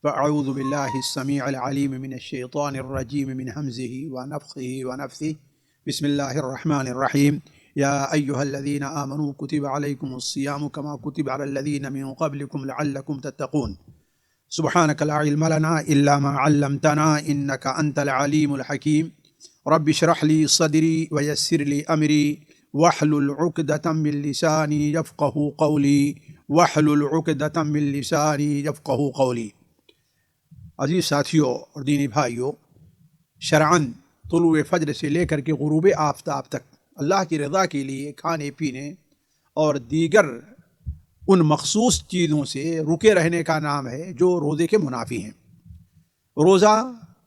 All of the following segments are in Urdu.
فأعوذ بالله السميع العليم من الشيطان الرجيم من همزه ونفخه ونفثه. بسم الله الرحمن الرحيم. يا أيها الذين آمنوا كتب عليكم الصيام كما كتب على الذين من قبلكم لعلكم تتقون. سبحانك لا علم لنا إلا ما علمتنا إنك أنت العليم الحكيم. رب اشرح لي صدري ويسر لي أمري واحلل عقدة من لساني يفقهوا قولي واحلل عقدة من لساني يفقهوا قولي. عزیز ساتھیوں اور دینی بھائیوں، شرعاً طلوع فجر سے لے کر کے غروب آفتاب تک اللہ کی رضا کے لیے کھانے پینے اور دیگر ان مخصوص چیزوں سے رکے رہنے کا نام ہے جو روزے کے منافی ہیں۔ روزہ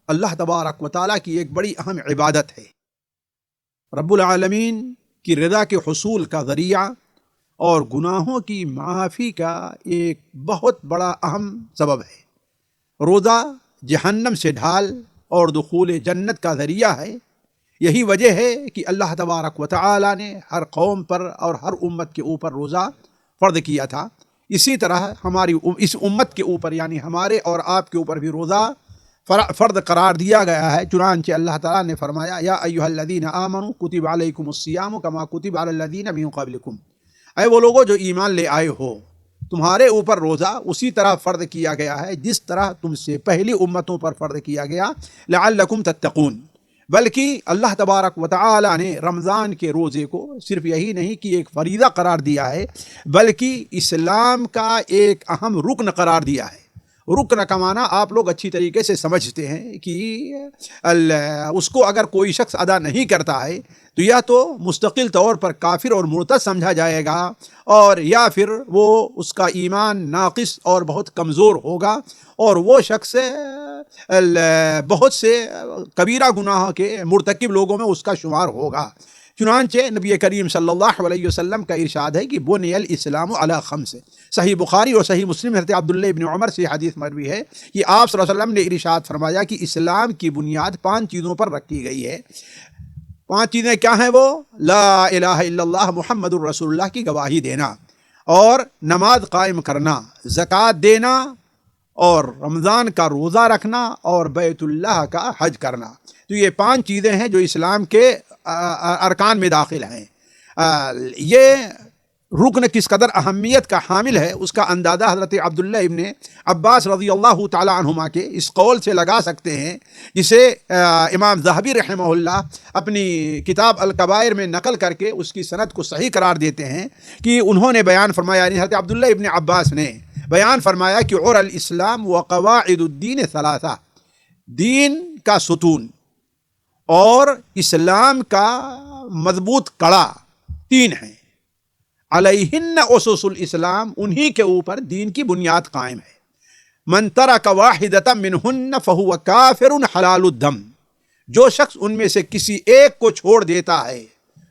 اللہ تبارک و تعالیٰ کی ایک بڑی اہم عبادت ہے، رب العالمین کی رضا کے حصول کا ذریعہ اور گناہوں کی معافی کا ایک بہت بڑا اہم سبب ہے۔ روزہ جہنم سے ڈھال اور دخول جنت کا ذریعہ ہے۔ یہی وجہ ہے کہ اللہ تبارک و تعالی نے ہر قوم پر اور ہر امت کے اوپر روزہ فرض کیا تھا۔ اسی طرح ہماری اس امت کے اوپر یعنی ہمارے اور آپ کے اوپر بھی روزہ فرض قرار دیا گیا ہے۔ چنانچہ اللہ تعالیٰ نے فرمایا یا ایھا الذین آمنوا کتب علیکم الصیام کما کتب علی الذین من قبلکم، اے وہ لوگوں جو ایمان لے آئے ہو، تمہارے اوپر روزہ اسی طرح فرض کیا گیا ہے جس طرح تم سے پہلی امتوں پر فرض کیا گیا، لعلکم تتقون۔ بلکہ اللہ تبارک و تعالی نے رمضان کے روزے کو صرف یہی نہیں کہ ایک فریضہ قرار دیا ہے بلکہ اسلام کا ایک اہم رکن قرار دیا ہے۔ رکن کا معنی آپ لوگ اچھی طریقے سے سمجھتے ہیں کہ اس کو اگر کوئی شخص ادا نہیں کرتا ہے تو یا تو مستقل طور پر کافر اور مرتد سمجھا جائے گا، اور یا پھر وہ اس کا ایمان ناقص اور بہت کمزور ہوگا، اور وہ شخص بہت سے کبیرہ گناہ کے مرتکب لوگوں میں اس کا شمار ہوگا۔ چنانچہ نبی کریم صلی اللہ علیہ وسلم کا ارشاد ہے کہ بنی الاسلام علی خمس، صحیح بخاری اور صحیح مسلم حضرت عبداللہ ابن عمر سے حدیث مروی ہے کہ آپ صلی اللہ علیہ وسلم نے ارشاد فرمایا کہ اسلام کی بنیاد 5 چیزوں پر رکھی گئی ہے۔ 5 چیزیں کیا ہیں وہ؟ لا الہ الا اللہ محمد الرسول اللہ کی گواہی دینا، اور نماز قائم کرنا، زکوٰۃ دینا، اور رمضان کا روزہ رکھنا، اور بیت اللہ کا حج کرنا۔ تو یہ 5 چیزیں ہیں جو اسلام کے ارکان میں داخل ہیں۔ یہ رکن کس قدر اہمیت کا حامل ہے اس کا اندازہ حضرت عبداللہ ابن عباس رضی اللہ تعالی عنہما کے اس قول سے لگا سکتے ہیں، جسے امام ذہبی رحمہ اللہ اپنی کتاب الکبائر میں نقل کر کے اس کی سند کو صحیح قرار دیتے ہیں کہ انہوں نے بیان فرمایا، یعنی حضرت عبداللہ ابن عباس نے بیان فرمایا کہ عر الاسلام وقواعد الدین ثلاثہ، دین کا ستون اور اسلام کا مضبوط کڑا 3 ہیں، علیہن اسس الاسلام، انہی کے اوپر دین کی بنیاد قائم ہے۔ من ترک واحدۃ منہن فہو کافر حلال الدم، جو شخص ان میں سے کسی ایک کو چھوڑ دیتا ہے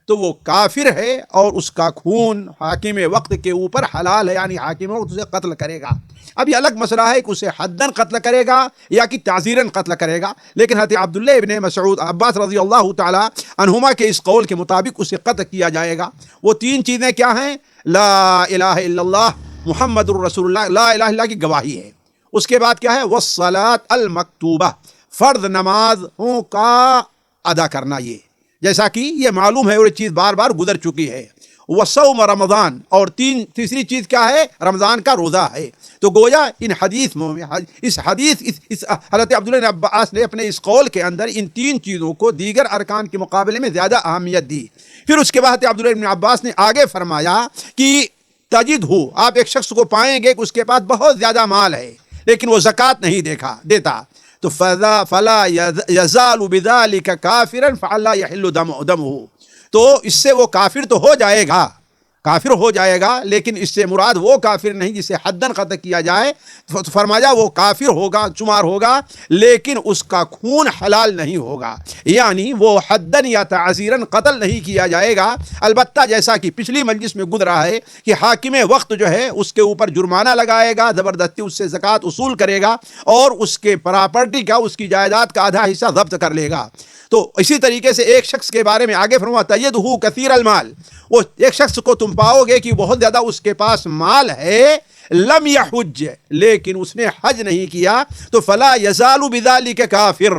تو وہ کافر ہے اور اس کا خون حاکم وقت کے اوپر حلال ہے، یعنی حاکم وقت اسے قتل کرے گا۔ اب یہ الگ مسئلہ ہے کہ اسے حداً قتل کرے گا یا کہ تعزیراً قتل کرے گا، لیکن حضرت عبداللہ ابن مسعود عباس رضی اللہ تعالی عنہما کے اس قول کے مطابق اسے قتل کیا جائے گا۔ وہ 3 چیزیں کیا ہیں؟ لا الہ الا اللہ محمد الرسول اللہ، لا الہ الا اللہ کی گواہی ہے۔ اس کے بعد کیا ہے؟ والصلاۃ المکتوبہ، فرض نمازوں کا ادا کرنا، یہ جیسا کہ یہ معلوم ہے اور یہ چیز بار بار گزر چکی ہے۔ وصوم رمضان، اور تیسری چیز کیا ہے؟ رمضان کا روزہ ہے۔ تو گویا ان حدیث میں اس حضرت عبداللہ بن عباس نے اپنے اس قول کے اندر ان 3 چیزوں کو دیگر ارکان کے مقابلے میں زیادہ اہمیت دی۔ پھر اس کے بعد حضرت عبداللہ بن عباس نے آگے فرمایا کہ تجد ہو، آپ ایک شخص کو پائیں گے کہ اس کے پاس بہت زیادہ مال ہے لیکن وہ زکوٰۃ نہیں دیتا، تو فلا یزال بذلک کافرا فلا یحل دمہ، تو اس سے وہ کافر تو ہو جائے گا لیکن اس سے مراد وہ کافر نہیں جسے حداً قتل کیا جائے، تو فرمایا وہ کافر ہوگا، شمار ہوگا، لیکن اس کا خون حلال نہیں ہوگا، یعنی وہ حداً یا تعزیراً قتل نہیں کیا جائے گا۔ البتہ جیسا کہ پچھلی مجلس میں گزرا ہے کہ حاکم وقت جو ہے اس کے اوپر جرمانہ لگائے گا، زبردستی اس سے زکوٰۃ وصول کرے گا اور اس کے پراپرٹی کا، اس کی جائیداد کا آدھا حصہ ضبط کر لے گا۔ تو اسی طریقے سے ایک شخص کے بارے میں آگے فرمایا تجدہ کثیر المال، وہ ایک شخص کو تم تم پاؤ گے کہ بہت زیادہ اس کے پاس مال ہے، لم یحج، لیکن اس نے حج نہیں کیا، تو فلا یزال بذالک کافر،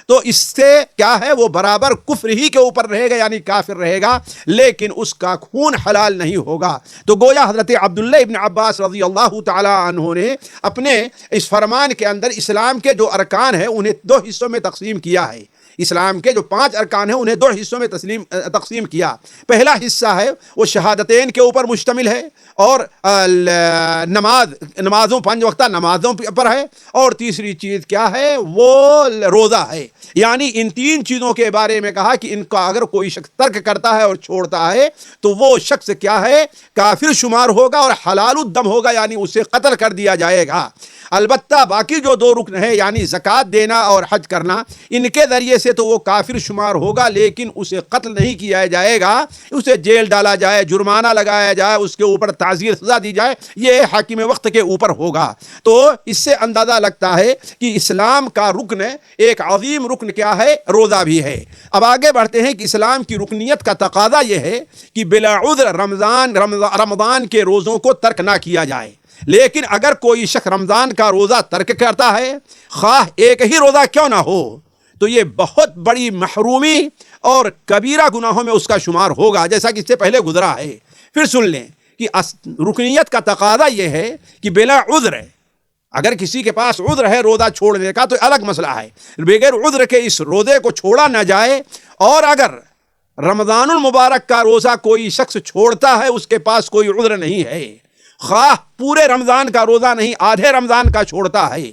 تو اس سے کیا ہے، وہ برابر کفر ہی کے اوپر رہے گا، یعنی کافر رہے گا، لیکن اس کا خون حلال نہیں ہوگا۔ تو گویا حضرت عبداللہ ابن عباس رضی اللہ تعالی عنہ نے اپنے اس فرمان کے اندر اسلام کے جو ارکان ہیں انہیں دو حصوں میں تقسیم کیا ہے۔ اسلام کے جو 5 ارکان ہیں انہیں 2 حصوں میں تقسیم کیا۔ پہلا حصہ ہے وہ شہادتین کے اوپر مشتمل ہے، اور نمازوں 5 وقتہ نمازوں پر ہے، اور تیسری چیز کیا ہے، وہ روزہ ہے۔ یعنی ان 3 چیزوں کے بارے میں کہا کہ ان کا اگر کوئی شخص ترک کرتا ہے اور چھوڑتا ہے تو وہ شخص کیا ہے، کافر شمار ہوگا اور حلال الدم ہوگا، یعنی اسے قتل کر دیا جائے گا۔ البتہ باقی جو 2 رکن ہیں، یعنی زکوٰۃ دینا اور حج کرنا، ان کے ذریعے سے تو وہ کافر شمار ہوگا، لیکن اسے قتل نہیں کیا جائے گا، اسے جیل ڈالا جائے، جرمانہ لگایا جائے، اس کے اوپر تعزیر سزا دی جائے، یہ حاکم وقت کے اوپر ہوگا۔ تو اس سے اندازہ لگتا ہے کہ اسلام کا رکن، ایک عظیم رکن کیا ہے، روزہ بھی ہے۔ اب آگے بڑھتے ہیں کہ اسلام کی رکنیت کا تقاضا یہ ہے کہ بلا عذر رمضان کے روزوں کو ترک نہ کیا جائے، لیکن اگر کوئی شخص رمضان کا روزہ ترک کرتا ہے، خواہ ایک ہی روزہ کیوں نہ ہو، تو یہ بہت بڑی محرومی اور کبیرہ گناہوں میں اس کا شمار ہوگا، جیسا کہ اس سے پہلے گزرا ہے۔ پھر سن لیں کہ رکنیت کا تقاضا یہ ہے کہ بلا عذر ہے، اگر کسی کے پاس عذر ہے روزہ چھوڑنے کا تو الگ مسئلہ ہے، بغیر عذر کے اس روزے کو چھوڑا نہ جائے۔ اور اگر رمضان المبارک کا روزہ کوئی شخص چھوڑتا ہے، اس کے پاس کوئی عذر نہیں ہے، خواہ پورے رمضان کا روزہ نہیں، آدھے رمضان کا چھوڑتا ہے،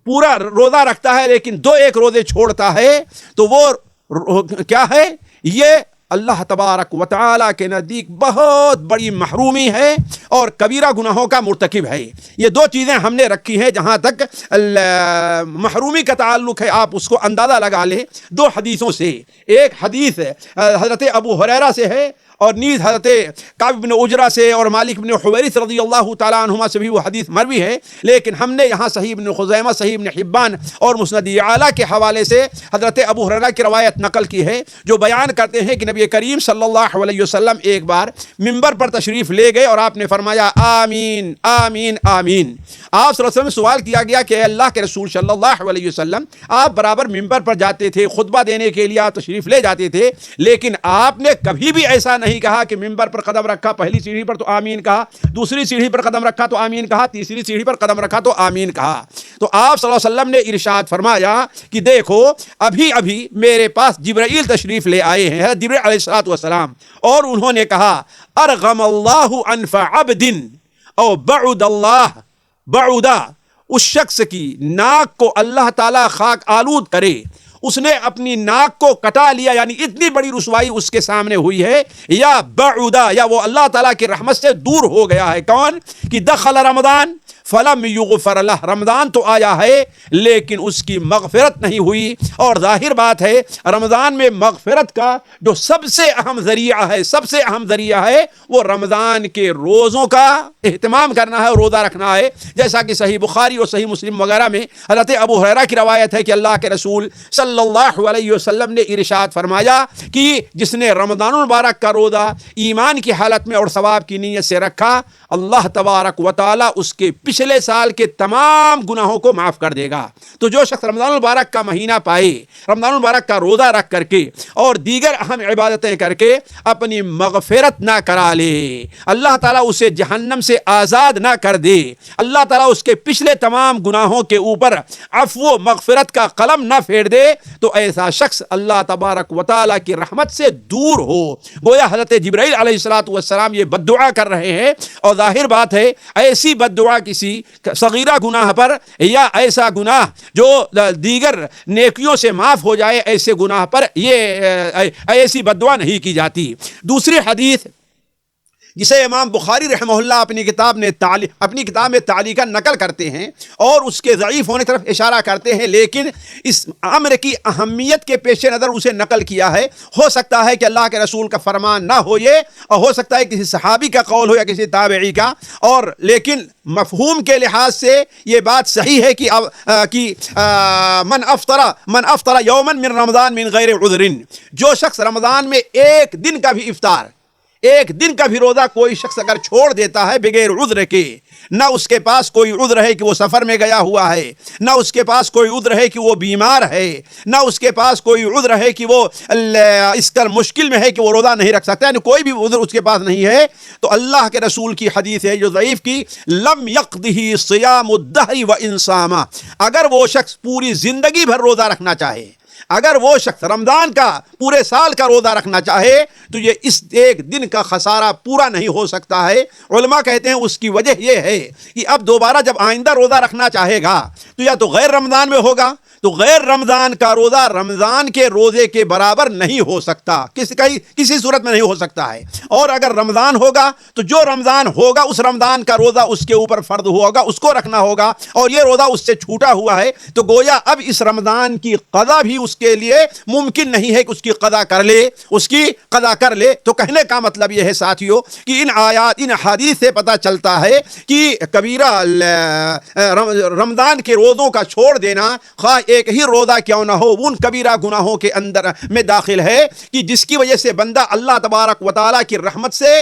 پورا روزہ رکھتا ہے لیکن 2-1 روزے چھوڑتا ہے، تو وہ کیا ہے، یہ اللہ تبارک و تعالیٰ کے نزدیک بہت بڑی محرومی ہے اور کبیرہ گناہوں کا مرتکب ہے۔ یہ 2 چیزیں ہم نے رکھی ہیں جہاں تک محرومی کا تعلق ہے، آپ اس کو اندازہ لگا لیں 2 حدیثوں سے۔ ایک حدیث حضرت ابو ہریرہ سے ہے، اور نیز حضرت کعب بن عجرہ سے اور مالک بن حویرث رضی اللہ تعالیٰ عنہما سے بھی وہ حدیث مروی ہے، لیکن ہم نے یہاں صحیح ابن خزیمہ، صحیح ابن حبان اور مسند اعلیٰ کے حوالے سے حضرت ابو ہریرہ کی روایت نقل کی ہے، جو بیان کرتے ہیں کہ نبی کریم صلی اللہ علیہ وسلم ایک بار منبر پر تشریف لے گئے اور آپ نے فرمایا آمین آمین آمین۔ آپ صلی اللہ علیہ وسلم سوال کیا گیا کہ اے اللہ کے رسول صلی اللہ علیہ وسلم، آپ برابر منبر پر جاتے تھے، خطبہ دینے کے لیے آپ تشریف لے جاتے تھے، لیکن آپ نے کبھی بھی ایسا نہیں کہا کہ منبر پر قدم رکھا، پہلی سیڑھی پر تو آمین کہا، دوسری سیڑھی پر قدم رکھا تو آمین کہا، تیسری سیڑھی پر قدم رکھا تو آمین کہا۔ تو آپ صلی اللہ علیہ وسلم نے ارشاد فرمایا کہ دیکھو ابھی ابھی میرے پاس جبرائیل تشریف لے آئے ہیں، حضرت جبرائیل علیہ السلام، اور انہوں نے کہا ارغم اللہ انف عبد او بعد اللہ بعدا، اس شخص کی ناک کو اللہ تعالیٰ خاک آلود کرے، اس نے اپنی ناک کو کٹا لیا، یعنی اتنی بڑی رسوائی اس کے سامنے ہوئی ہے، یا بعدا، یا وہ اللہ تعالیٰ کی رحمت سے دور ہو گیا ہے۔ کون؟ کہ دخل رمضان فلم یغفر لہ، رمضان تو آیا ہے لیکن اس کی مغفرت نہیں ہوئی، اور ظاہر بات ہے رمضان میں مغفرت کا جو سب سے اہم ذریعہ ہے، سب سے اہم ذریعہ ہے وہ رمضان کے روزوں کا اہتمام کرنا ہے، روزہ رکھنا ہے، جیسا کہ صحیح بخاری اور صحیح مسلم وغیرہ میں حضرت ابو ہریرہ کی روایت ہے کہ اللہ کے رسول صلی اللہ علیہ وسلم نے ارشاد فرمایا کہ جس نے رمضان المبارک کا روزہ ایمان کی حالت میں اور ثواب کی نیت سے رکھا، اللہ تبارک و تعالی اس کے پچھلے سال کے تمام گناہوں کو معاف کر دے گا۔ تو جو شخص رمضان المبارک کا مہینہ پائے، رمضان المبارک کا روزہ رکھ کر کے اور دیگر اہم عبادتیں کر کے اپنی مغفرت نہ کرا لے، اللہ تعالیٰ اسے جہنم سے آزاد نہ کر دے، اللہ تعالیٰ اس کے پچھلے تمام گناہوں کے اوپر عفو و مغفرت کا قلم نہ پھیر دے، تو ایسا شخص اللہ تبارک و تعالیٰ کی رحمت سے دور ہو۔ گویا حضرت جبرائیل علیہ السلام یہ بد دعا کر رہے ہیں، اور ظاہر بات ہے ایسی بد دعا کسی صغیرہ گناہ پر یا ایسا گناہ جو دیگر نیکیوں سے معاف ہو جائے، ایسے گناہ پر یہ ایسی بد دعا نہیں کی جاتی۔ دوسری حدیث جسے امام بخاری رحمہ اللہ اپنی کتاب میں تعلیقاً نقل کرتے ہیں اور اس کے ضعیف ہونے کی طرف اشارہ کرتے ہیں، لیکن اس امر کی اہمیت کے پیش نظر اسے نقل کیا ہے۔ ہو سکتا ہے کہ اللہ کے رسول کا فرمان نہ ہو یہ، اور ہو سکتا ہے کسی صحابی کا قول ہو یا کسی تابعی کا، اور لیکن مفہوم کے لحاظ سے یہ بات صحیح ہے کہ من افطر یوما من رمضان من غیر عذر، جو شخص رمضان میں ایک دن کا بھی افطار، ایک دن کا بھی روزہ کوئی شخص اگر چھوڑ دیتا ہے بغیر عذر کے، نہ اس کے پاس کوئی عذر ہے کہ وہ سفر میں گیا ہوا ہے، نہ اس کے پاس کوئی عذر ہے کہ وہ بیمار ہے، نہ اس کے پاس کوئی عذر ہے کہ وہ اس کا مشکل میں ہے کہ وہ روزہ نہیں رکھ سکتا، یعنی کوئی بھی عذر اس کے پاس نہیں ہے، تو اللہ کے رسول کی حدیث ہے جو ضعیف کی، لم یقضہ صیام الدہر وان صام، اگر وہ شخص پوری زندگی بھر روزہ رکھنا چاہے، اگر وہ شخص رمضان کا پورے سال کا روزہ رکھنا چاہے تو یہ اس ایک دن کا خسارہ پورا نہیں ہو سکتا ہے۔ علماء کہتے ہیں اس کی وجہ یہ ہے کہ اب دوبارہ جب آئندہ روزہ رکھنا چاہے گا تو یا تو غیر رمضان میں ہوگا، تو غیر رمضان کا روزہ رمضان کے روزے کے برابر نہیں ہو سکتا، کسی صورت میں نہیں ہو سکتا ہے، اور اگر رمضان ہوگا تو جو رمضان ہوگا اس رمضان کا روزہ اس کے اوپر فرض ہوگا، اس کو رکھنا ہوگا، اور یہ روزہ اس سے چھوٹا ہوا ہے تو گویا اب اس رمضان کی قضا بھی اس کے لیے ممکن نہیں ہے کہ اس کی قضا کر لے۔ تو کہنے کا مطلب یہ ہے ساتھیو کہ ان حدیث سے پتہ چلتا ہے کہ کبیرہ رمضان کے روزوں کا چھوڑ دینا، خواہ ایک ہی روزہ کیوں نہ ہو، ان کبیرہ گناہوں کے اندر میں داخل ہے کہ جس کی وجہ سے بندہ اللہ تبارک و تعالیٰ کی رحمت سے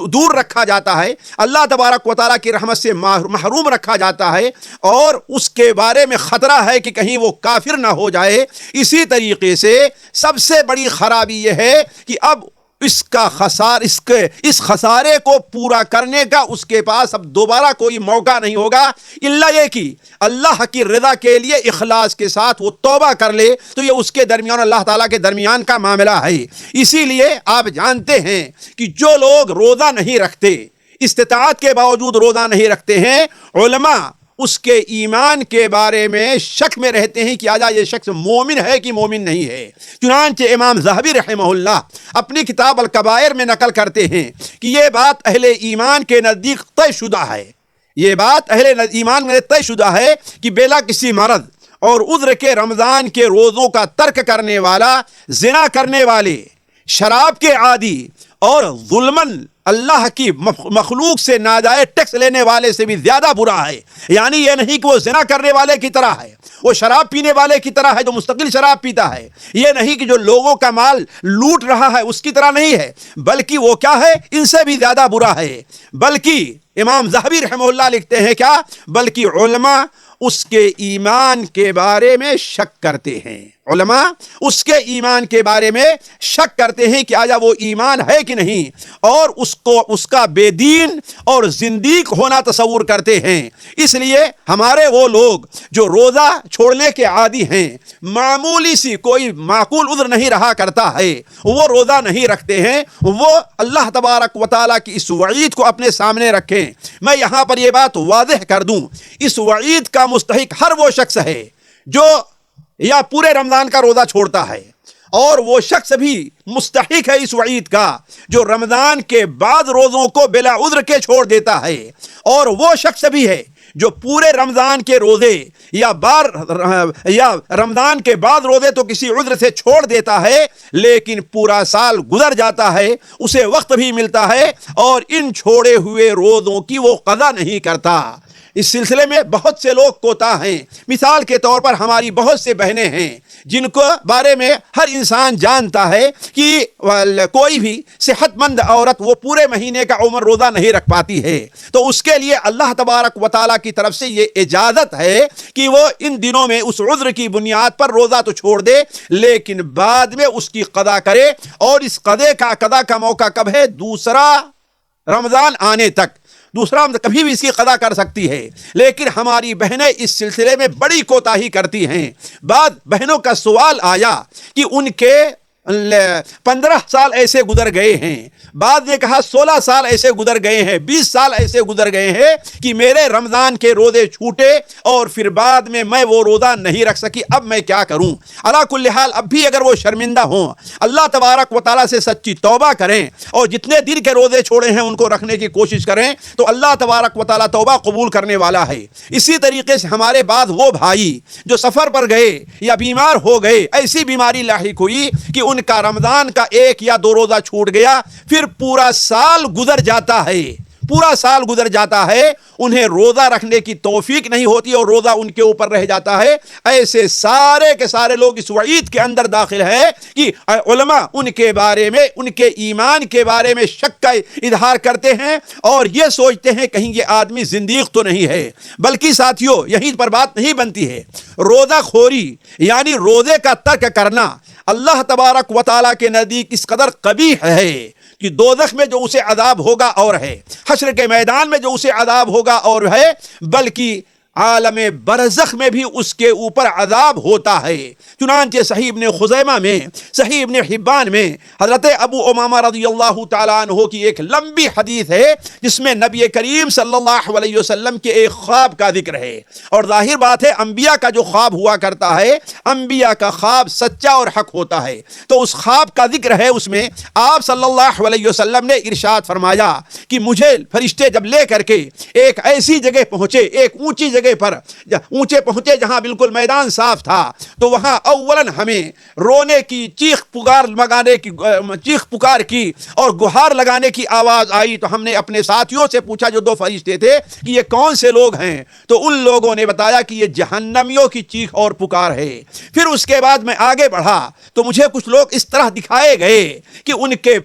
دور رکھا جاتا ہے، اللہ تبارک و تعالیٰ کی رحمت سے محروم رکھا جاتا ہے، اور اس کے بارے میں خطرہ ہے کہ کہیں وہ کافر نہ ہو جائے۔ اسی طریقے سے سب سے بڑی خرابی یہ ہے کہ اب اس خسارے کو پورا کرنے کا اس کے پاس اب دوبارہ کوئی موقع نہیں ہوگا، الا یہ کہ اللہ کی رضا کے لیے اخلاص کے ساتھ وہ توبہ کر لے، تو یہ اس کے درمیان اللہ تعالیٰ کے درمیان کا معاملہ ہے۔ اسی لیے آپ جانتے ہیں کہ جو لوگ روزہ نہیں رکھتے، استطاعت کے باوجود روزہ نہیں رکھتے ہیں، علماء اس کے ایمان کے بارے میں شک میں رہتے ہیں کہ آیا یہ شخص مومن ہے کہ مومن نہیں ہے۔ چنانچہ امام ذہبی رحمہ اللہ اپنی کتاب الکبائر میں نقل کرتے ہیں کہ یہ بات اہل ایمان کے نزدیک طے شدہ ہے، یہ بات اہل ایمان میں طے شدہ ہے کہ بلا کسی مرض اور عذر کے رمضان کے روزوں کا ترک کرنے والا، زنا کرنے والے، شراب کے عادی اور ظلمن اللہ کی مخلوق سے ناجائز ٹیکس لینے والے سے بھی زیادہ برا ہے۔ یعنی یہ نہیں کہ وہ زنا کرنے والے کی طرح ہے، وہ شراب پینے والے کی طرح ہے جو مستقل شراب پیتا ہے، یہ نہیں کہ جو لوگوں کا مال لوٹ رہا ہے اس کی طرح نہیں ہے، بلکہ وہ کیا ہے، ان سے بھی زیادہ برا ہے۔ بلکہ امام ذہبی رحمہ اللہ لکھتے ہیں کیا، بلکہ علماء اس کے ایمان کے بارے میں شک کرتے ہیں، علماء اس کے ایمان کے بارے میں شک کرتے ہیں کہ آیا وہ ایمان ہے کہ نہیں، اور اس کا بے دین اور زندیق ہونا تصور کرتے ہیں۔ اس لیے ہمارے وہ لوگ جو روزہ چھوڑنے کے عادی ہیں، معمولی سی کوئی معقول عذر نہیں رہا کرتا ہے، وہ روزہ نہیں رکھتے ہیں، وہ اللہ تبارک و تعالیٰ کی اس وعید کو اپنے سامنے رکھیں۔ میں یہاں پر یہ بات واضح کر دوں، اس وعید کا مستحق ہر وہ شخص ہے جو یا پورے رمضان کا روزہ چھوڑتا ہے، اور وہ شخص بھی مستحق ہے اس وعید کا جو رمضان کے بعد روزوں کو بلا عذر کے چھوڑ دیتا ہے، اور وہ شخص بھی ہے جو پورے رمضان کے روزے یا رمضان کے بعد روزے تو کسی عذر سے چھوڑ دیتا ہے، لیکن پورا سال گزر جاتا ہے، اسے وقت بھی ملتا ہے، اور ان چھوڑے ہوئے روزوں کی وہ قضا نہیں کرتا۔ اس سلسلے میں بہت سے لوگ کوتاہ ہیں۔ مثال کے طور پر ہماری بہت سے بہنیں ہیں جن کو بارے میں ہر انسان جانتا ہے کہ کوئی بھی صحت مند عورت وہ پورے مہینے کا عمر روزہ نہیں رکھ پاتی ہے، تو اس کے لیے اللہ تبارک و تعالیٰ کی طرف سے یہ اجازت ہے کہ وہ ان دنوں میں اس عذر کی بنیاد پر روزہ تو چھوڑ دے، لیکن بعد میں اس کی قضا کرے، اور اس قضا کا موقع کب ہے، دوسرا رمضان آنے تک، دوسرا کبھی بھی اس کی قضا کر سکتی ہے۔ لیکن ہماری بہنیں اس سلسلے میں بڑی کوتاہی کرتی ہیں۔ بعض بہنوں کا سوال آیا کہ ان کے 15 سال ایسے گزر گئے ہیں، بعد نے کہا 16 سال ایسے گزر گئے ہیں، 20 سال ایسے گزر گئے ہیں کہ میرے رمضان کے روزے چھوٹے اور پھر بعد میں وہ روزہ نہیں رکھ سکی، اب میں کیا کروں؟ علی کل حال اب بھی اگر وہ شرمندہ ہوں، اللہ تبارک و تعالیٰ سے سچی توبہ کریں اور جتنے دن کے روزے چھوڑے ہیں ان کو رکھنے کی کوشش کریں، تو اللہ تبارک و تعالیٰ توبہ قبول کرنے والا ہے۔ اسی طریقے سے ہمارے بعد وہ بھائی جو سفر پر گئے یا بیمار ہو گئے، ایسی بیماری لاحق ہوئی کہ ان کا رمضان کا 1 یا 2 روزہ چھوٹ گیا، پھر پورا سال گزر جاتا ہے، پورا سال گزر جاتا ہے، انہیں روزہ رکھنے کی توفیق نہیں ہوتی اور روزہ ان کے اوپر رہ جاتا ہے، ایسے سارے کے سارے لوگ اس وعید کے اندر داخل ہے کہ علماء ان کے بارے میں، ان کے ایمان کے بارے میں شک کا اظہار کرتے ہیں اور یہ سوچتے ہیں کہیں یہ آدمی زندیق تو نہیں ہے۔ بلکہ ساتھیوں یہیں پر بات نہیں بنتی ہے، روزہ خوری یعنی روزے کا ترک کرنا اللہ تبارک و تعالیٰ کے نزدیک اس قدر قبیح ہے کہ دوزخ میں جو اسے عذاب ہوگا اور ہے، حشر کے میدان میں جو اسے عذاب ہوگا اور ہے، بلکہ عالم برزخ میں بھی اس کے اوپر عذاب ہوتا ہے۔ چنانچہ صحیح ابن خزیمہ میں، صحیح ابن حبان میں حضرت ابو امامہ رضی اللہ تعالیٰ عنہ کی ایک لمبی حدیث ہے جس میں نبی کریم صلی اللہ علیہ وسلم کے ایک خواب کا ذکر ہے، اور ظاہر بات ہے انبیاء کا جو خواب ہوا کرتا ہے، انبیاء کا خواب سچا اور حق ہوتا ہے، تو اس خواب کا ذکر ہے۔ اس میں آپ صلی اللہ علیہ وسلم نے ارشاد فرمایا کہ مجھے فرشتے جب لے کر کے ایک ایسی جگہ پہنچے، ایک اونچی جگہ پر اونچے پہنچے جہاں بالکل میدان صاف تھا، تو وہاں اولاً ہمیں رونے کی، چیخ پکار کی اور گہار لگانے کی آواز آئی، تو ہم نے اپنے ساتھیوں سے پوچھا جو دو فرشتے تھے کہ یہ کون سے لوگ ہیں، تو ان لوگوں نے بتایا کہ یہ جہنمیوں کی چیخ اور پکار ہے۔ پھر اس کے بعد میں آگے بڑھا تو مجھے کچھ لوگ اس طرح دکھائے گئے کہ ان کے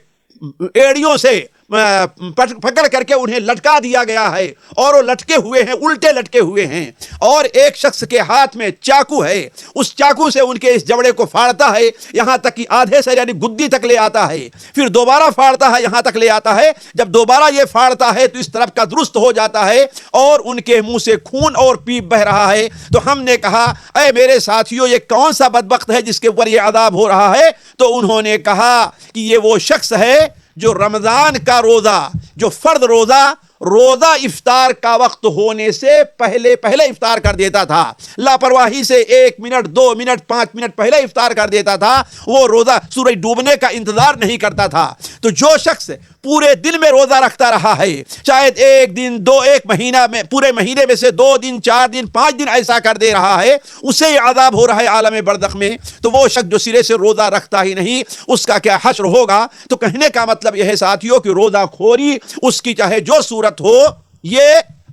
ایڑیوں سے پکڑ کر کے انہیں لٹکا دیا گیا ہے اور وہ لٹکے ہوئے ہیں، الٹے لٹکے ہوئے ہیں، اور ایک شخص کے ہاتھ میں چاقو ہے، اس چاقو سے ان کے اس جبڑے کو پھاڑتا ہے یہاں تک کہ آدھے سے یعنی گدی تک لے آتا ہے، پھر دوبارہ پھاڑتا ہے یہاں تک لے آتا ہے، جب دوبارہ یہ پھاڑتا ہے تو اس طرف کا درست ہو جاتا ہے اور ان کے منہ سے خون اور پیپ بہ رہا ہے۔ تو ہم نے کہا اے میرے ساتھیوں یہ کون سا بدبخت ہے جس کے اوپر یہ عذاب ہو رہا ہے؟ تو انہوں نے کہا کہ یہ وہ شخص ہے جو رمضان کا روزہ، جو فرض روزہ افطار کا وقت ہونے سے پہلے افطار کر دیتا تھا، لاپرواہی سے 1 منٹ 2 منٹ 5 منٹ پہلے افطار کر دیتا تھا، وہ روزہ سورج ڈوبنے کا انتظار نہیں کرتا تھا۔ تو جو شخص پورے دن میں روزہ رکھتا رہا ہے، شاید ایک دن ایک مہینہ میں، پورے مہینے میں سے 2 دن 4 دن 5 دن ایسا کر دے رہا ہے، اسے یہ عذاب ہو رہا ہے عالم برزخ میں، تو وہ شخص جو سرے سے روزہ رکھتا ہی نہیں اس کا کیا حشر ہوگا؟ تو کہنے کا مطلب یہ ہے ساتھیوں کہ روزہ خوری اس کی چاہے جو صورت ہو، یہ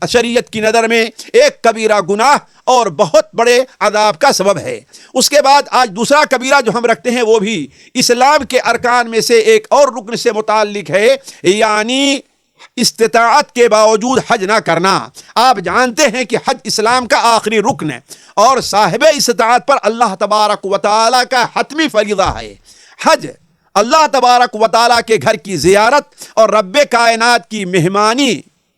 شریعت کی نظر میں ایک کبیرہ گناہ اور بہت بڑے عذاب کا سبب ہے۔ اس کے بعد آج دوسرا کبیرہ جو ہم رکھتے ہیں وہ بھی اسلام کے ارکان میں سے ایک اور رکن سے متعلق ہے، یعنی استطاعت کے باوجود حج نہ کرنا۔ آپ جانتے ہیں کہ حج اسلام کا آخری رکن ہے اور صاحب استطاعت پر اللہ تبارک و تعالیٰ کا حتمی فریضہ ہے۔ حج اللہ تبارک و تعالیٰ کے گھر کی زیارت اور رب کائنات کی مہمانی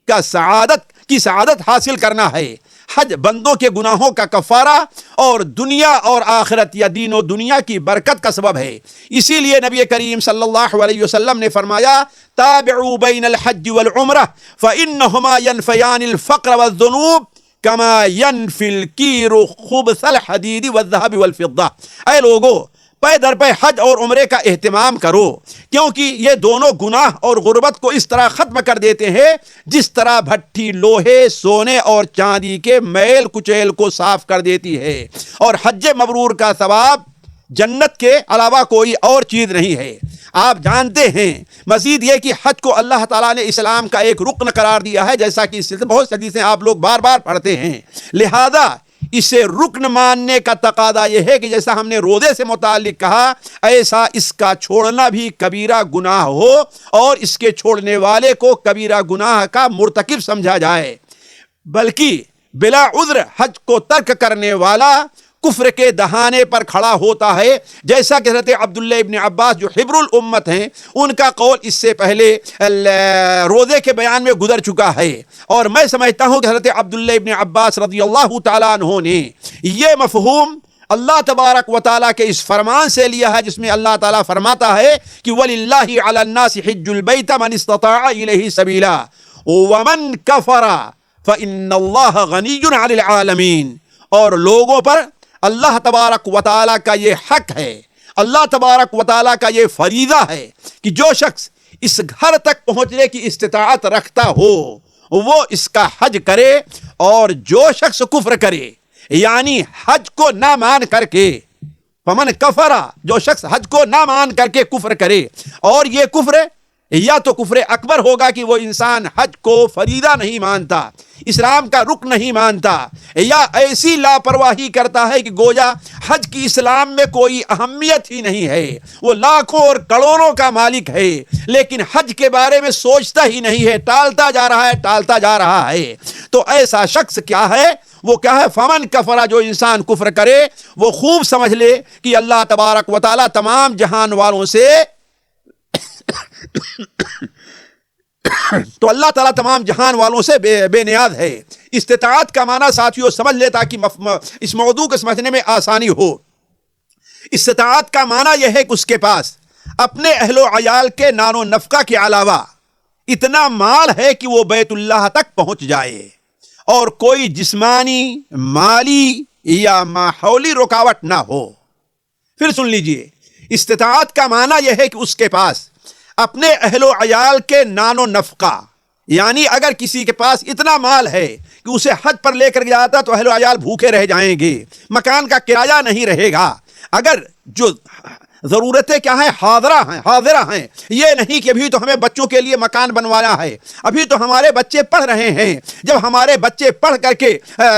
کا سعادت حاصل کرنا ہے۔ حج بندوں کے گناہوں کا کفارہ اور دنیا اور آخرت یا دین و دنیا کی برکت کا سبب ہے۔ اسی لیے نبی کریم صلی اللہ علیہ وسلم نے فرمایا تابعوا بین الحج والعمرہ فإنہما ینفیان الفقر والذنوب کما ینفی الکیر خبث الحدید والذہب والفضہ۔ اے لوگو پے در پے حج اور عمرے کا اہتمام کرو، کیونکہ یہ دونوں گناہ اور غربت کو اس طرح ختم کر دیتے ہیں جس طرح بھٹی لوہے، سونے اور چاندی کے میل کچیل کو صاف کر دیتی ہے۔ اور حج مبرور کا ثواب جنت کے علاوہ کوئی اور چیز نہیں ہے۔ آپ جانتے ہیں مزید یہ کہ حج کو اللہ تعالیٰ نے اسلام کا ایک رکن قرار دیا ہے، جیسا کہ اس سے بہت سی حدیثیں آپ لوگ بار بار پڑھتے ہیں، لہذا اسے رکن ماننے کا تقاضا یہ ہے کہ جیسا ہم نے روزے سے متعلق کہا، ایسا اس کا چھوڑنا بھی کبیرہ گناہ ہو اور اس کے چھوڑنے والے کو کبیرہ گناہ کا مرتکب سمجھا جائے، بلکہ بلا عذر حج کو ترک کرنے والا کفر کے دہانے پر کھڑا ہوتا ہے، جیسا کہ حضرت عبداللہ ابن عباس جو حبر الامت ہیں ان کا قول اس سے پہلے روزے کے بیان میں گزر چکا ہے، اور میں سمجھتا ہوں کہ حضرت عبداللہ ابن عباس رضی اللہ تعالیٰ عنہ نے یہ مفہوم اللہ تبارک و تعالیٰ کے اس فرمان سے لیا ہے جس میں اللہ تعالیٰ فرماتا ہے کہ وَلِلَّهِ عَلَى النَّاسِ حِجُّ الْبَيْتَ مَنِ اسْتَطَاعَ إِلَيْهِ سَبِيلًا وَمَنْ كَفَرَ فَإِنَّ اللَّهَ غَنِيٌّ عَنِ الْعَالَمِينَ۔ اور لوگوں پر اللہ تبارک و تعالیٰ کا یہ حق ہے، اللہ تبارک و تعالیٰ کا یہ فریضہ ہے کہ جو شخص اس گھر تک پہنچنے کی استطاعت رکھتا ہو وہ اس کا حج کرے، اور جو شخص کفر کرے یعنی حج کو نہ مان کر کے، فمن کفر، جو شخص حج کو نہ مان کر کے کفر کرے، اور یہ کفر یا تو کفر اکبر ہوگا کہ وہ انسان حج کو فریضہ نہیں مانتا، اسلام کا رکن نہیں مانتا، یا ایسی لاپرواہی کرتا ہے کہ گویا حج کی اسلام میں کوئی اہمیت ہی نہیں ہے، وہ لاکھوں اور کروڑوں کا مالک ہے لیکن حج کے بارے میں سوچتا ہی نہیں ہے، ٹالتا جا رہا ہے۔ تو ایسا شخص کیا ہے؟ وہ کیا ہے؟ فمن کفر، جو انسان کفر کرے وہ خوب سمجھ لے کہ اللہ تبارک و تعالی تمام جہان والوں سے تو اللہ تعالیٰ تمام جہان والوں سے بے نیاز ہے۔ استطاعت کا معنی ساتھیوں سمجھ لے تاکہ اس موضوع کو سمجھنے میں آسانی ہو۔ استطاعت کا معنی یہ ہے کہ اس کے پاس اپنے اہل و عیال کے نان و نفقہ کے علاوہ اتنا مال ہے کہ وہ بیت اللہ تک پہنچ جائے اور کوئی جسمانی، مالی یا ماحولی رکاوٹ نہ ہو۔ پھر سن لیجئے، استطاعت کا معنی یہ ہے کہ اس کے پاس اپنے اہل و عیال کے نان و نفقہ، یعنی اگر کسی کے پاس اتنا مال ہے کہ اسے حج پر لے کر جاتا تو اہل و عیال بھوکے رہ جائیں گے، مکان کا کرایہ نہیں رہے گا، اگر جو ضرورتیں کیا ہیں؟ حاضرہ ہیں، یہ نہیں کہ ابھی تو ہمیں بچوں کے لیے مکان بنوانا ہے، ابھی تو ہمارے بچے پڑھ رہے ہیں، جب ہمارے بچے پڑھ کر کے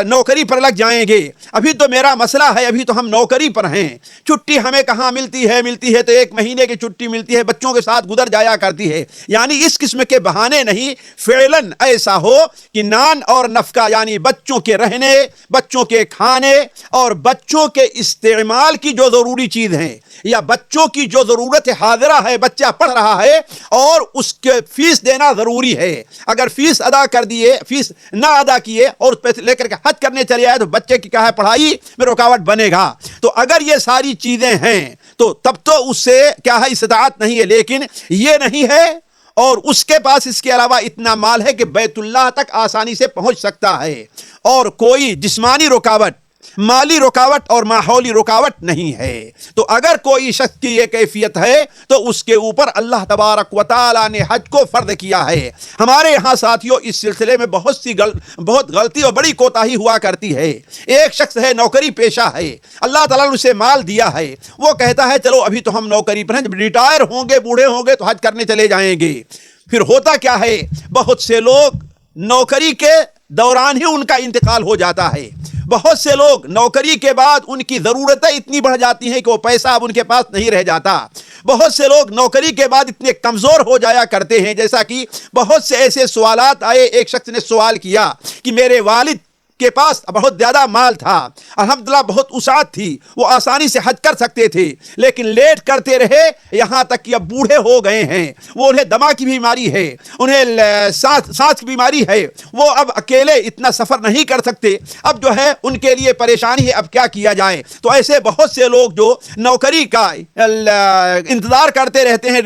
نوکری پر لگ جائیں گے، ابھی تو میرا مسئلہ ہے، ابھی تو ہم نوکری پر ہیں، چھٹی ہمیں کہاں ملتی ہے تو 1 مہینے کی چھٹی ملتی ہے، بچوں کے ساتھ گزر جایا کرتی ہے۔ یعنی اس قسم کے بہانے نہیں، فعلاً ایسا ہو کہ نان اور نفقہ، یعنی بچوں کے رہنے، بچوں کے کھانے اور بچوں کے استعمال کی جو ضروری چیز ہیں، یا بچوں کی جو ضرورت حاضرہ ہے، بچہ پڑھ رہا ہے اور اس کے فیس دینا ضروری ہے، اگر فیس نہ ادا کیے اور پیسے لے کر کے حج کرنے چلے آئے تو بچے کی کیا ہے؟ پڑھائی میں رکاوٹ بنے گا۔ تو اگر یہ ساری چیزیں ہیں تو تب تو اس سے کیا ہے؟ استطاعت نہیں ہے، لیکن یہ نہیں ہے اور اس کے پاس اس کے علاوہ اتنا مال ہے کہ بیت اللہ تک آسانی سے پہنچ سکتا ہے اور کوئی جسمانی رکاوٹ، مالی رکاوٹ اور ماحولی رکاوٹ نہیں ہے۔ تو اگر کوئی شخص کی یہ کیفیت ہے تو اس کے اوپر اللہ تبارک و تعالیٰ نے حج کو فرض کیا ہے۔ ہمارے یہاں ساتھیوں اس سلسلے میں بہت غلطی اور بڑی کوتاہی ہوا کرتی ہے۔ ایک شخص ہے، نوکری پیشہ ہے، اللہ تعالیٰ نے اسے مال دیا ہے، وہ کہتا ہے چلو ابھی تو ہم نوکری پر ہیں، جب ریٹائر ہوں گے، بوڑھے ہوں گے تو حج کرنے چلے جائیں گے۔ پھر ہوتا کیا ہے؟ بہت سے لوگ نوکری کے دوران ہی ان کا انتقال ہو جاتا ہے، بہت سے لوگ نوکری کے بعد ان کی ضرورتیں اتنی بڑھ جاتی ہیں کہ وہ پیسہ اب ان کے پاس نہیں رہ جاتا، بہت سے لوگ نوکری کے بعد اتنے کمزور ہو جایا کرتے ہیں، جیسا کہ بہت سے ایسے سوالات آئے۔ ایک شخص نے سوال کیا کہ میرے والد کے پاس بہت زیادہ مال تھا، الحمدللہ بہت وسعت تھی، وہ آسانی سے حج کر سکتے تھے، لیکن لیٹ کرتے رہے یہاں تک کہ اب بوڑھے ہو گئے ہیں، وہ انہیں دمہ کی بیماری ہے، انہیں سانس کی بیماری ہے، وہ اب اکیلے اتنا سفر نہیں کر سکتے، اب جو ہے ان کے لیے پریشانی ہے، اب کیا کیا جائے؟ تو ایسے بہت سے لوگ جو نوکری کا انتظار کرتے رہتے ہیں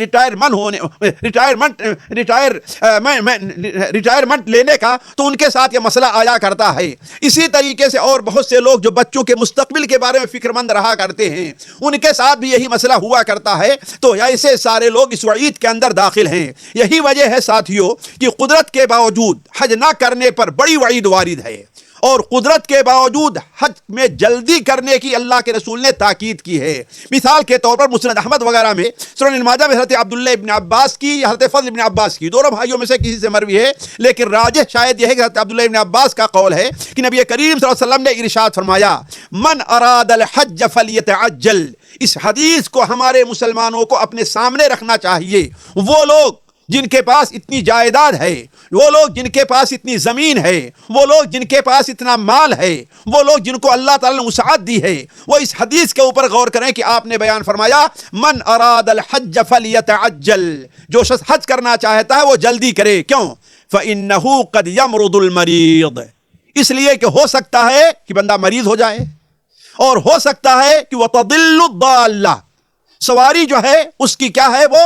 ریٹائرمنٹ لینے کا، تو ان کے ساتھ یہ مسئلہ آیا کرتا ہے۔ اسی طریقے سے اور بہت سے لوگ جو بچوں کے مستقبل کے بارے میں فکر مند رہا کرتے ہیں، ان کے ساتھ بھی یہی مسئلہ ہوا کرتا ہے۔ تو ایسے سارے لوگ اس وعید کے اندر داخل ہیں۔ یہی وجہ ہے ساتھیوں کہ قدرت کے باوجود حج نہ کرنے پر بڑی وعید وارد ہے، اور قدرت کے باوجود حج میں جلدی کرنے کی اللہ کے رسول نے تاکید کی ہے۔ مثال کے طور پر مسند احمد وغیرہ میں، سنن الماجہ میں حضرت عبداللہ ابن عباس کی یا حضرت فضل ابن عباس کی، دونوں بھائیوں میں سے کسی سے مروی ہے، لیکن راجح شاید یہ ہے کہ حضرت عبداللہ ابن عباس کا قول ہے کہ نبی کریم صلی اللہ علیہ وسلم نے ارشاد فرمایا، من اراد الحج فلیتعجل۔ اس حدیث کو ہمارے مسلمانوں کو اپنے سامنے رکھنا چاہیے۔ وہ لوگ جن کے پاس اتنی جائیداد ہے، وہ لوگ جن کے پاس اتنی زمین ہے، وہ لوگ جن کے پاس اتنا مال ہے، وہ لوگ جن کو اللہ تعالی نے وسعت دی ہے، وہ اس حدیث کے اوپر غور کریں کہ آپ نے بیان فرمایا، من اراد الحج فلیتعجل۔ جو شخص حج کرنا چاہتا ہے وہ جلدی کرے۔ کیوں؟ فإنہ قد یمرض المریض، اس لیے کہ ہو سکتا ہے کہ بندہ مریض ہو جائے، اور ہو سکتا ہے کہ وتضل الضالہ، سواری جو ہے اس کی کیا ہے، وہ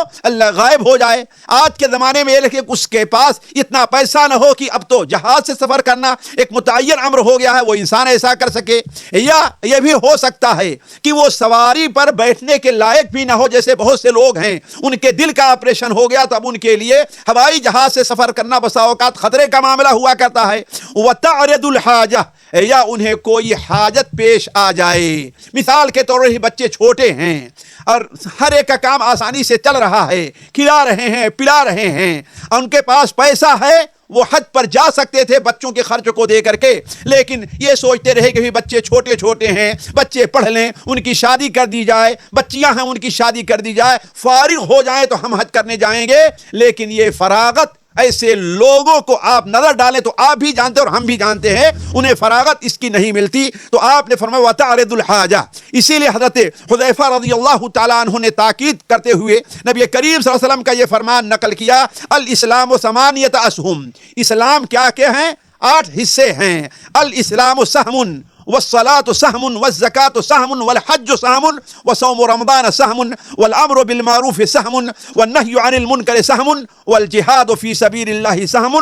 غائب ہو جائے۔ آج کے زمانے میں یہ لکھے اس کے پاس اتنا پیسہ نہ ہو کہ اب تو جہاز سے سفر کرنا ایک متعین امر ہو گیا ہے، وہ انسان ایسا کر سکے، یا یہ بھی ہو سکتا ہے کہ وہ سواری پر بیٹھنے کے لائق بھی نہ ہو، جیسے بہت سے لوگ ہیں ان کے دل کا آپریشن ہو گیا تو اب ان کے لیے ہوائی جہاز سے سفر کرنا بسا اوقات خطرے کا معاملہ ہوا کرتا ہے۔ وتعرض الحاجہ، یا انہیں کوئی حاجت پیش آ جائے، مثال کے طور پر بچے چھوٹے ہیں اور اور ہر ایک کا کام آسانی سے چل رہا ہے، کھلا رہے ہیں، پلا رہے ہیں، ان کے پاس پیسہ ہے، وہ حج پر جا سکتے تھے بچوں کے خرچ کو دے کر کے، لیکن یہ سوچتے رہے کہ بچے چھوٹے چھوٹے ہیں، بچے پڑھ لیں، ان کی شادی کر دی جائے، بچیاں ہیں ان کی شادی کر دی جائے، فارغ ہو جائیں تو ہم حج کرنے جائیں گے۔ لیکن یہ فراغت ایسے لوگوں کو آپ نظر ڈالیں تو آپ بھی جانتے اور ہم بھی جانتے ہیں انہیں فراغت اس کی نہیں ملتی۔ تو آپ نے فرمایا وَتَعْرِضُ الْحَاجَةَ، اسی لیے حضرت حذیفہ رضی اللہ تعالیٰ عنہ نے تاکید کرتے ہوئے نبی کریم صلی اللہ علیہ وسلم کا یہ فرمان نقل کیا، الاسلام ثمانیۃ اسہم، اسلام کیا ہیں؟ 8 حصے ہیں۔ الاسلام سہم والصلاة سهم والزكاة سهم والحج سهم وصوم رمضان سهم والأمر بالمعروف سهم والنهي عن المنكر سهم والجهاد في سبيل الله سهم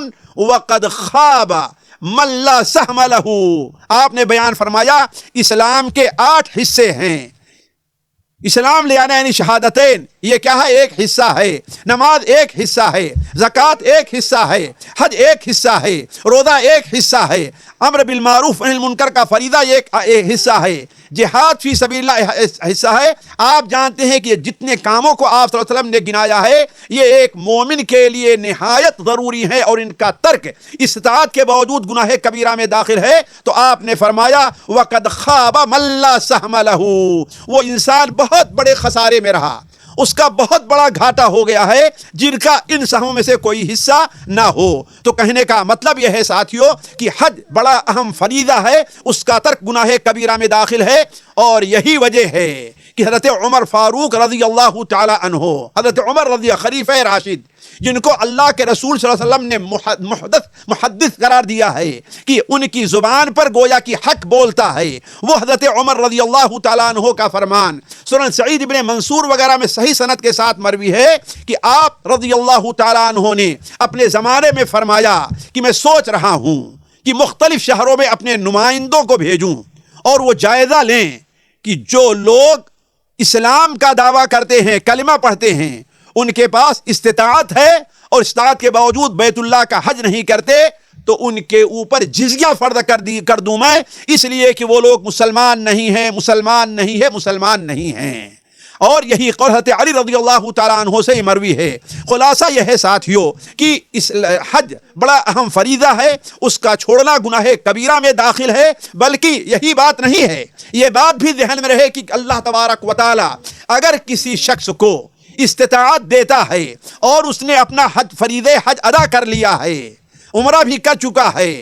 وقد خاب من لا سهم له۔ آپ نے بیان فرمایا اسلام کے 8 حصے ہیں۔ اسلام لے آنا یعنی شہادتین، یہ کیا ہے؟ ایک حصہ ہے۔ نماز ایک حصہ ہے، زکوٰۃ ایک حصہ ہے، حج ایک حصہ ہے، روزہ ایک حصہ ہے، امر بالمعروف عن المنکر کا فریضہ ایک حصہ ہے، جہاد فی سبیل اللہ حصہ ہے۔ آپ جانتے ہیں کہ جتنے کاموں کو آپ صلی اللہ علیہ وسلم نے گنایا ہے یہ ایک مومن کے لیے نہایت ضروری ہے، اور ان کا ترک استطاعت کے باوجود گناہ کبیرہ میں داخل ہے۔ تو آپ نے فرمایا وقد خاب من لا سہم لہ، وہ انسان بہت بڑے خسارے میں رہا، اس کا بہت بڑا گھاٹا ہو گیا ہے جن کا ان سہموں میں سے کوئی حصہ نہ ہو۔ تو کہنے کا مطلب یہ ہے ساتھیوں کہ حج بڑا اہم فریضہ ہے، اس کا ترک گناہ کبیرہ میں داخل ہے، اور یہی وجہ ہے کہ حضرت عمر فاروق رضی اللہ تعالی عنہ، حضرت عمر رضی خلیفہ راشد جن کو اللہ کے رسول صلی اللہ علیہ وسلم نے محدث قرار دیا ہے کہ ان کی زبان پر گویا کہ حق بولتا ہے، وہ حضرت عمر رضی اللہ تعالیٰ عنہ کا فرمان سنن سعید ابن منصور وغیرہ میں صحیح سند کے ساتھ مروی ہے کہ آپ رضی اللہ تعالیٰ عنہ نے اپنے زمانے میں فرمایا کہ میں سوچ رہا ہوں کہ مختلف شہروں میں اپنے نمائندوں کو بھیجوں اور وہ جائزہ لیں کہ جو لوگ اسلام کا دعویٰ کرتے ہیں، کلمہ پڑھتے ہیں، ان کے پاس استطاعت ہے اور استطاعت کے باوجود بیت اللہ کا حج نہیں کرتے، تو ان کے اوپر جزیہ فرض کر دوں میں، اس لیے کہ وہ لوگ مسلمان نہیں ہیں، مسلمان نہیں ہے، مسلمان نہیں ہیں۔ اور یہی قول حضرت علی رضی اللہ تعالیٰ عنہ سے مروی ہے۔ خلاصہ یہ ہے ساتھیوں کہ حج بڑا اہم فریضہ ہے، اس کا چھوڑنا گناہ کبیرہ میں داخل ہے۔ بلکہ یہی بات نہیں ہے، یہ بات بھی ذہن میں رہے کہ اللہ تبارک و تعالی اگر کسی شخص کو استطاعت دیتا ہے اور اس نے اپنا حج فریضہ حج ادا کر لیا ہے، عمرہ بھی کر چکا ہے،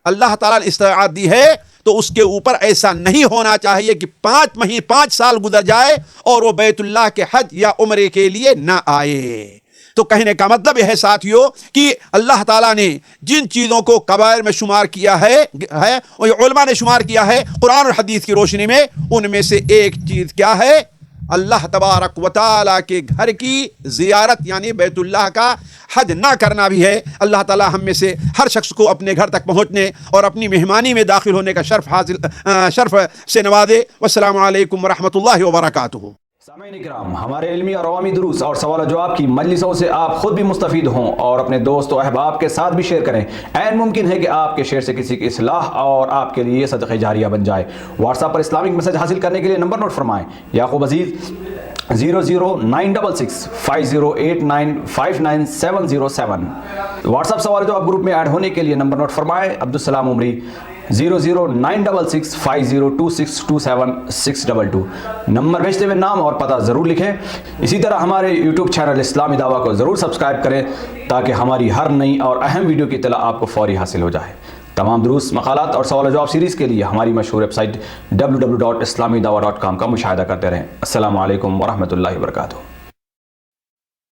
اللہ تعالیٰ نے استطاعت دی ہے، تو اس کے اوپر ایسا نہیں ہونا چاہیے کہ 5 سال گزر جائے اور وہ بیت اللہ کے حج یا عمرے کے لیے نہ آئے۔ تو کہنے کا مطلب یہ ہے ساتھیوں کہ اللہ تعالیٰ نے جن چیزوں کو کبائر میں شمار کیا ہے علماء نے شمار کیا ہے قرآن اور حدیث کی روشنی میں، ان میں سے ایک چیز کیا ہے؟ اللہ تبارک و تعالیٰ کے گھر کی زیارت یعنی بیت اللہ کا حج نہ کرنا بھی ہے۔ اللہ تعالیٰ ہم میں سے ہر شخص کو اپنے گھر تک پہنچنے اور اپنی مہمانی میں داخل ہونے کا شرف سے نوازے۔ والسلام علیکم ورحمۃ اللہ وبرکاتہ۔ سامعین اکرام، ہمارے علمی اور عوامی دروس اور سوال و جواب کی مجلسوں سے آپ خود بھی مستفید ہوں اور اپنے دوست و احباب کے ساتھ بھی شیئر کریں۔ عین ممکن ہے کہ آپ کے شیئر سے کسی کی اصلاح اور آپ کے لیے صدقہ جاریہ بن جائے۔ واٹس ایپ پر اسلامک میسج حاصل کرنے کے لیے نمبر نوٹ فرمائیں: یعقوب عزیز 00966 5089 59707۔ واٹس ایپ سوال و جواب گروپ میں ایڈ ہونے کے لیے نمبر نوٹ فرمائیں: عبدالسلام عمری 00966 502627 622۔ نمبر بھیجتے ہوئے نام اور پتہ ضرور لکھیں۔ اسی طرح ہمارے یوٹیوب چینل اسلامی دعویٰ کو ضرور سبسکرائب کریں تاکہ ہماری ہر نئی اور اہم ویڈیو کی اطلاع آپ کو فوری حاصل ہو جائے۔ تمام دروس، مقالات اور سوال و جواب سیریز کے لیے ہماری مشہور ویب سائٹ www.islamidawah.com کا مشاہدہ کرتے رہیں۔ السلام علیکم ورحمۃ اللہ وبرکاتہ۔